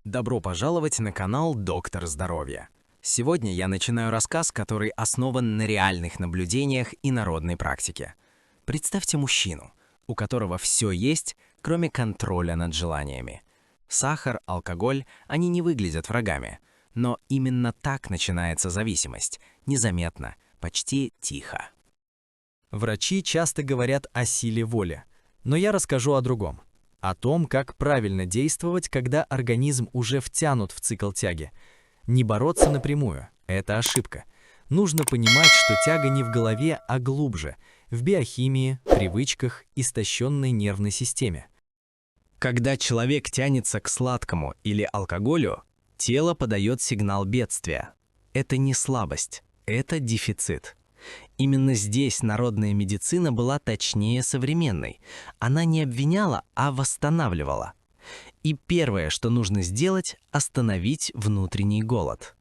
Добро пожаловать на канал Доктор Здоровья. Сегодня я начинаю рассказ, который основан на реальных наблюдениях и народной практике. Представьте мужчину, у которого все есть, кроме контроля над желаниями. Сахар, алкоголь, они не выглядят врагами. Но именно так начинается зависимость. Незаметно, почти тихо. Врачи часто говорят о силе воли, но я расскажу о другом. О том, как правильно действовать, когда организм уже втянут в цикл тяги. Не бороться напрямую – это ошибка. Нужно понимать, что тяга не в голове, а глубже – в биохимии, привычках, истощенной нервной системе. Когда человек тянется к сладкому или алкоголю, тело подает сигнал бедствия. Это не слабость, это дефицит. Именно здесь народная медицина была точнее современной. Она не обвиняла, а восстанавливала. И первое, что нужно сделать – остановить внутренний голод.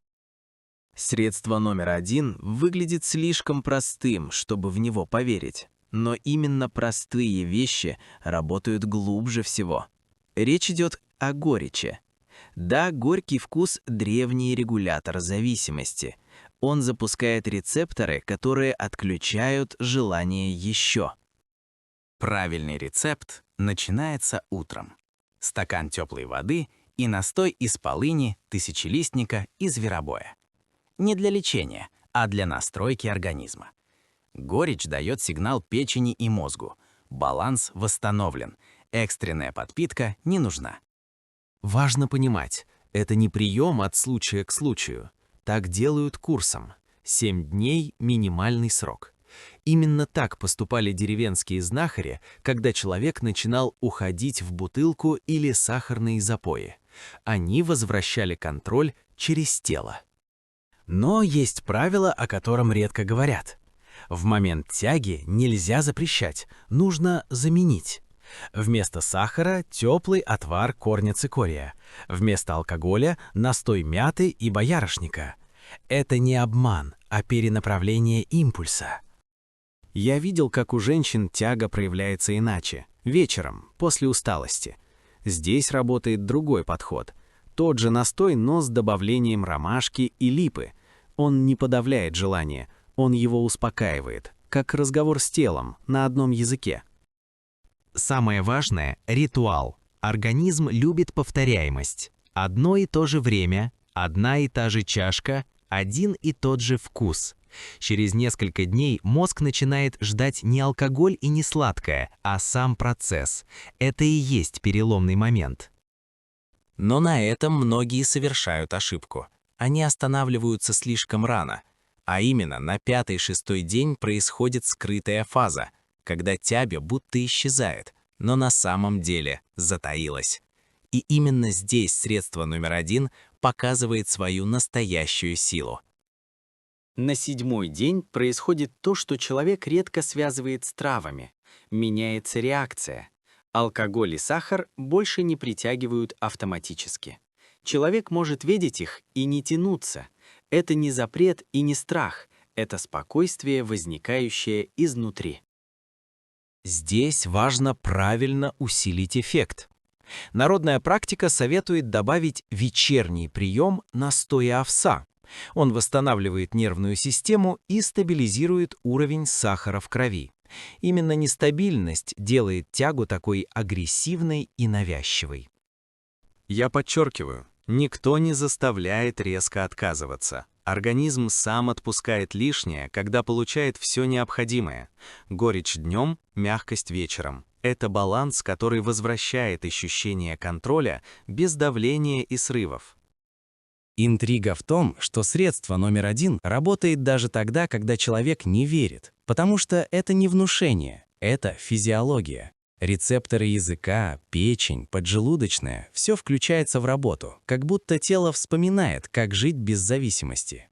Средство номер один выглядит слишком простым, чтобы в него поверить. Но именно простые вещи работают глубже всего. Речь идет о горечи. Да, горький вкус – древний регулятор зависимости. Он запускает рецепторы, которые отключают желание еще. Правильный рецепт начинается утром. Стакан теплой воды и настой из полыни, тысячелистника и зверобоя. Не для лечения, а для настройки организма. Горечь дает сигнал печени и мозгу. Баланс восстановлен. Экстренная подпитка не нужна. Важно понимать, это не прием от случая к случаю. Так делают курсом. 7 дней – минимальный срок. Именно так поступали деревенские знахари, когда человек начинал уходить в бутылку или сахарные запои. Они возвращали контроль через тело. Но есть правило, о котором редко говорят. В момент тяги нельзя запрещать, нужно заменить. Вместо сахара – теплый отвар корня цикория. Вместо алкоголя – настой мяты и боярышника. Это не обман, а перенаправление импульса. Я видел, как у женщин тяга проявляется иначе, вечером, после усталости. Здесь работает другой подход. Тот же настой, но с добавлением ромашки и липы. Он не подавляет желание, он его успокаивает, как разговор с телом на одном языке. Самое важное – ритуал. Организм любит повторяемость. Одно и то же время, одна и та же чашка, один и тот же вкус. Через несколько дней мозг начинает ждать не алкоголь и не сладкое, а сам процесс. Это и есть переломный момент. Но на этом многие совершают ошибку. Они останавливаются слишком рано. А именно, на 5-6 день происходит скрытая фаза, когда тяга будто исчезает, но на самом деле затаилась. И именно здесь средство номер один показывает свою настоящую силу. На 7-й день происходит то, что человек редко связывает с травами. Меняется реакция. Алкоголь и сахар больше не притягивают автоматически. Человек может видеть их и не тянуться. Это не запрет и не страх. Это спокойствие, возникающее изнутри. Здесь важно правильно усилить эффект. Народная практика советует добавить вечерний прием настоя овса. Он восстанавливает нервную систему и стабилизирует уровень сахара в крови. Именно нестабильность делает тягу такой агрессивной и навязчивой. Я подчеркиваю, никто не заставляет резко отказываться. Организм сам отпускает лишнее, когда получает все необходимое. Горечь днем, мягкость вечером. Это баланс, который возвращает ощущение контроля без давления и срывов. Интрига в том, что средство номер один работает даже тогда, когда человек не верит, потому что это не внушение, это физиология. Рецепторы языка, печень, поджелудочная – все включается в работу, как будто тело вспоминает, как жить без зависимости.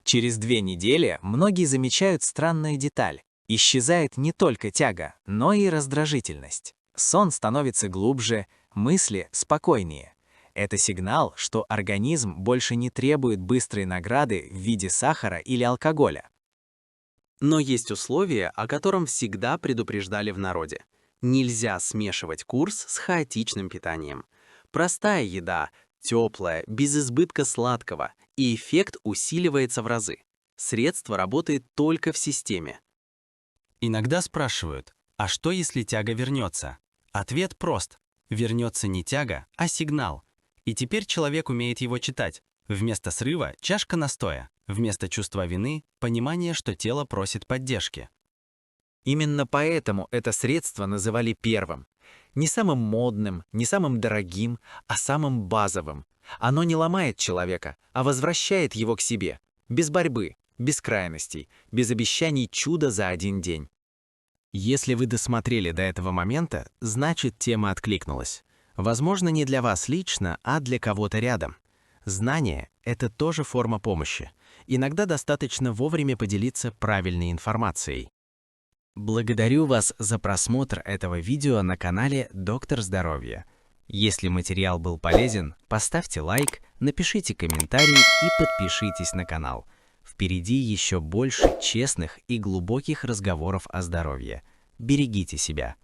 Через 2 недели многие замечают странную деталь. Исчезает не только тяга, но и раздражительность. Сон становится глубже, мысли спокойнее. Это сигнал, что организм больше не требует быстрой награды в виде сахара или алкоголя. Но есть условие, о котором всегда предупреждали в народе. Нельзя смешивать курс с хаотичным питанием. Простая еда, теплая, без избытка сладкого, и эффект усиливается в разы. Средство работает только в системе. Иногда спрашивают, а что если тяга вернется? Ответ прост. Вернется не тяга, а сигнал. И теперь человек умеет его читать. Вместо срыва – чашка настоя. Вместо чувства вины – понимание, что тело просит поддержки. Именно поэтому это средство называли первым. Не самым модным, не самым дорогим, а самым базовым. Оно не ломает человека, а возвращает его к себе. Без борьбы, без крайностей, без обещаний чуда за один день. Если вы досмотрели до этого момента, значит, тема откликнулась. Возможно, не для вас лично, а для кого-то рядом. Знание — это тоже форма помощи. Иногда достаточно вовремя поделиться правильной информацией. Благодарю вас за просмотр этого видео на канале Доктор Здоровья. Если материал был полезен, поставьте лайк, напишите комментарий и подпишитесь на канал. Впереди еще больше честных и глубоких разговоров о здоровье. Берегите себя.